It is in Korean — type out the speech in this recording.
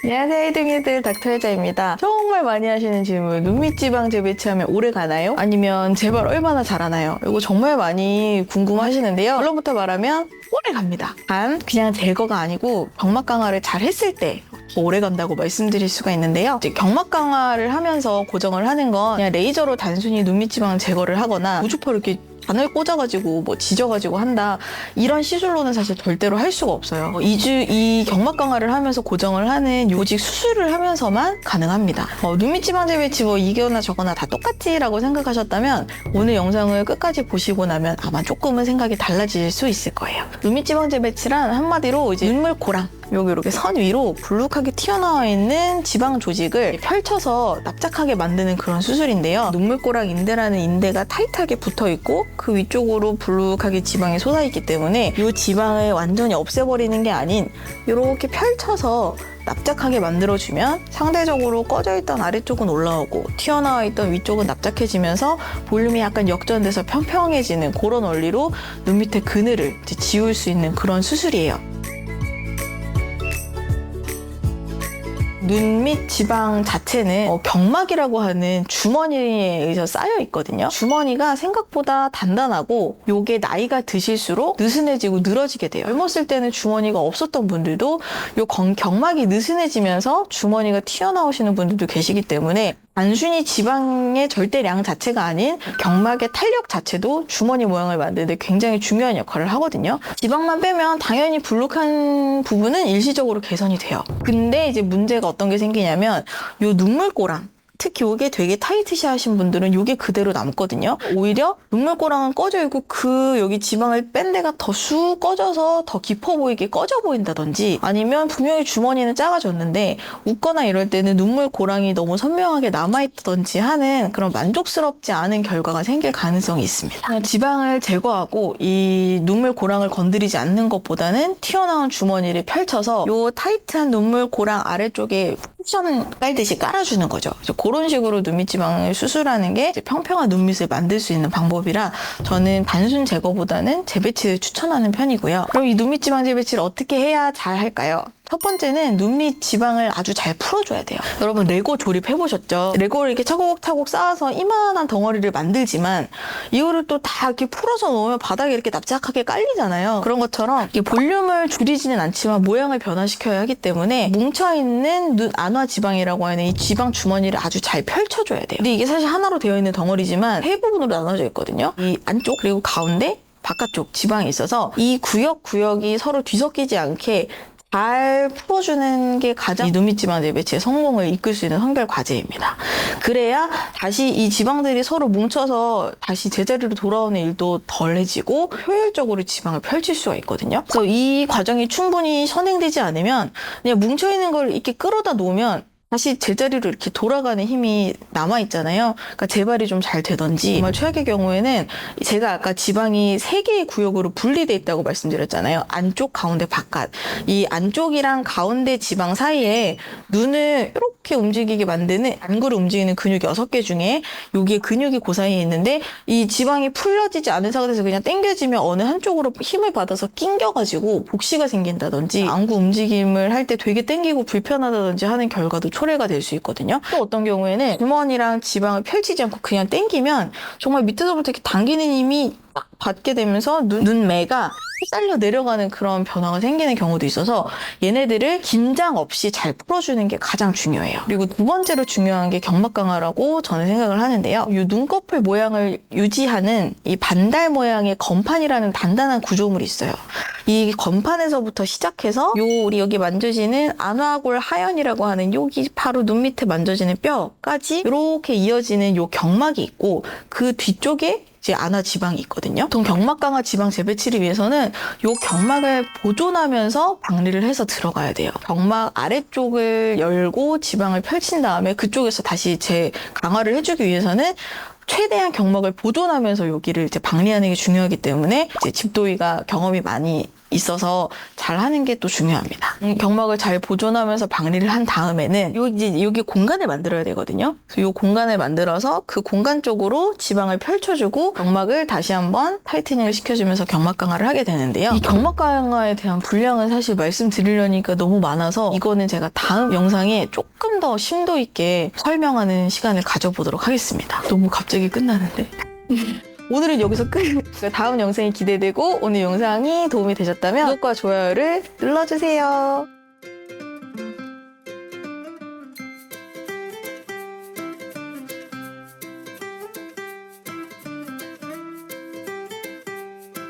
안녕하세요, 이등이들 닥터혜자입니다. 정말 많이 하시는 질문, 눈밑 지방 재배치하면 오래 가나요? 아니면 제발 얼마나 자라나요? 이거 정말 많이 궁금하시는데요. 결론부터 말하면 오래 갑니다. 단 그냥 제거가 아니고 경막 강화를 잘 했을 때 더 오래 간다고 말씀드릴 수가 있는데요. 이제 경막 강화를 하면서 고정을 하는 건 그냥 레이저로 단순히 눈밑 지방 제거를 하거나 고주파를 이렇게 바늘 꽂아가지고 뭐 지져가지고 한다, 이런 시술로는 사실 절대로 할 수가 없어요. 이 경막 강화를 하면서 고정을 하는 요직 수술을 하면서만 가능합니다. 눈밑 지방 재배치 뭐 이거나 저거나 다 똑같지라고 생각하셨다면 오늘 영상을 끝까지 보시고 나면 아마 조금은 생각이 달라질 수 있을 거예요. 눈밑 지방 재배치란 한마디로 이제 눈물고랑 여기 이렇게 선 위로 불룩하게 튀어나와 있는 지방 조직을 펼쳐서 납작하게 만드는 그런 수술인데요. 눈물고랑 인대라는 인대가 타이트하게 붙어 있고 그 위쪽으로 불룩하게 지방이 솟아있기 때문에 이 지방을 완전히 없애버리는 게 아닌 이렇게 펼쳐서 납작하게 만들어주면 상대적으로 꺼져있던 아래쪽은 올라오고 튀어나와 있던 위쪽은 납작해지면서 볼륨이 약간 역전돼서 평평해지는 그런 원리로 눈 밑에 그늘을 지울 수 있는 그런 수술이에요. 눈밑 지방 자체는 경막이라고 하는 주머니에 의해서 쌓여 있거든요. 주머니가 생각보다 단단하고 요게 나이가 드실수록 느슨해지고 늘어지게 돼요. 젊었을 때는 주머니가 없었던 분들도 요 경막이 느슨해지면서 주머니가 튀어나오시는 분들도 계시기 때문에 단순히 지방의 절대량 자체가 아닌 경막의 탄력 자체도 주머니 모양을 만드는데 굉장히 중요한 역할을 하거든요. 지방만 빼면 당연히 불룩한 부분은 일시적으로 개선이 돼요. 근데 이제 문제가 어떤 게 생기냐면 요 눈물고랑, 특히 이게 되게 타이트시 하신 분들은 이게 그대로 남거든요. 오히려 눈물고랑은 꺼져 있고 그 여기 지방을 뺀 데가 더 쑥 꺼져서 더 깊어 보이게 꺼져 보인다든지, 아니면 분명히 주머니는 작아졌는데 웃거나 이럴 때는 눈물고랑이 너무 선명하게 남아있다든지 하는 그런 만족스럽지 않은 결과가 생길 가능성이 있습니다. 지방을 제거하고 이 눈물고랑을 건드리지 않는 것보다는 튀어나온 주머니를 펼쳐서 요 타이트한 눈물고랑 아래쪽에 쿠션 깔듯이 깔아주는 거죠. 그런 식으로 눈밑 지방을 수술하는 게 평평한 눈밑을 만들 수 있는 방법이라 저는 단순 제거보다는 재배치를 추천하는 편이고요. 그럼 이 눈밑 지방 재배치를 어떻게 해야 잘 할까요? 첫 번째는 눈밑 지방을 아주 잘 풀어줘야 돼요. 여러분 레고 조립해보셨죠? 레고를 이렇게 차곡차곡 쌓아서 이만한 덩어리를 만들지만 이거를 또 다 이렇게 풀어서 놓으면 바닥에 이렇게 납작하게 깔리잖아요. 그런 것처럼 이렇게 볼륨을 줄이지는 않지만 모양을 변화시켜야 하기 때문에 뭉쳐있는 눈 안화 지방이라고 하는 이 지방 주머니를 아주 잘 펼쳐줘야 돼요. 근데 이게 사실 하나로 되어 있는 덩어리지만 세 부분으로 나눠져 있거든요. 이 안쪽 그리고 가운데 바깥쪽 지방이 있어서 이 구역이 서로 뒤섞이지 않게 잘 풀어주는 게 가장 이 눈밑 지방 재배치의 성공을 이끌 수 있는 선별 과제입니다. 그래야 다시 이 지방들이 서로 뭉쳐서 다시 제자리로 돌아오는 일도 덜해지고 효율적으로 지방을 펼칠 수가 있거든요. 그래서 이 과정이 충분히 선행되지 않으면 그냥 뭉쳐있는 걸 이렇게 끌어다 놓으면 다시 제자리로 이렇게 돌아가는 힘이 남아있잖아요. 그러니까 재발이 좀 잘 되던지, 정말 최악의 경우에는 제가 아까 지방이 3개의 구역으로 분리되어 있다고 말씀드렸잖아요. 안쪽, 가운데, 바깥. 이 안쪽이랑 가운데 지방 사이에 눈을 이렇게 움직이게 만드는, 안구를 움직이는 근육 6개 중에 여기에 근육이 그 사이에 있는데 이 지방이 풀려지지 않은 상태에서 그냥 당겨지면 어느 한쪽으로 힘을 받아서 낑겨가지고 복시가 생긴다든지 안구 움직임을 할 때 되게 당기고 불편하다든지 하는 결과도 초래가 될 수 있거든요. 또 어떤 경우에는 주머니랑 지방을 펼치지 않고 그냥 당기면 정말 밑에서부터 이렇게 당기는 힘이 딱 받게 되면서 눈매가 휘날려 내려가는 그런 변화가 생기는 경우도 있어서 얘네들을 긴장 없이 잘 풀어주는 게 가장 중요해요. 그리고 두 번째로 중요한 게 경막 강화라고 저는 생각을 하는데요. 이 눈꺼풀 모양을 유지하는 이 반달 모양의 건판이라는 단단한 구조물이 있어요. 이 건판에서부터 시작해서 우리 여기 만져지는 안화골 하연이라고 하는 여기 바로 눈 밑에 만져지는 뼈까지 이렇게 이어지는 요 경막이 있고 그 뒤쪽에 이제 안화 지방이 있거든요. 보통 경막 강화 지방 재배치를 위해서는 요 경막을 보존하면서 박리를 해서 들어가야 돼요. 경막 아래쪽을 열고 지방을 펼친 다음에 그쪽에서 다시 강화를 해주기 위해서는 최대한 경막을 보존하면서 여기를 이제 박리하는 게 중요하기 때문에 이제 집도의가 경험이 많이 있어서 잘 하는 게 또 중요합니다. 경막을 잘 보존하면서 박리를 한 다음에는 여기 공간을 만들어야 되거든요. 그래서 이 공간을 만들어서 그 공간 쪽으로 지방을 펼쳐주고 경막을 다시 한번 타이트닝을 시켜주면서 경막 강화를 하게 되는데요. 이 경막 강화에 대한 분량은 사실 말씀드리려니까 너무 많아서 이거는 제가 다음 영상에 조금 더 심도 있게 설명하는 시간을 가져보도록 하겠습니다. 너무 갑자기 끝나는데. 오늘은 여기서 끝! 다음 영상이 기대되고 오늘 영상이 도움이 되셨다면 구독과 좋아요를 눌러주세요.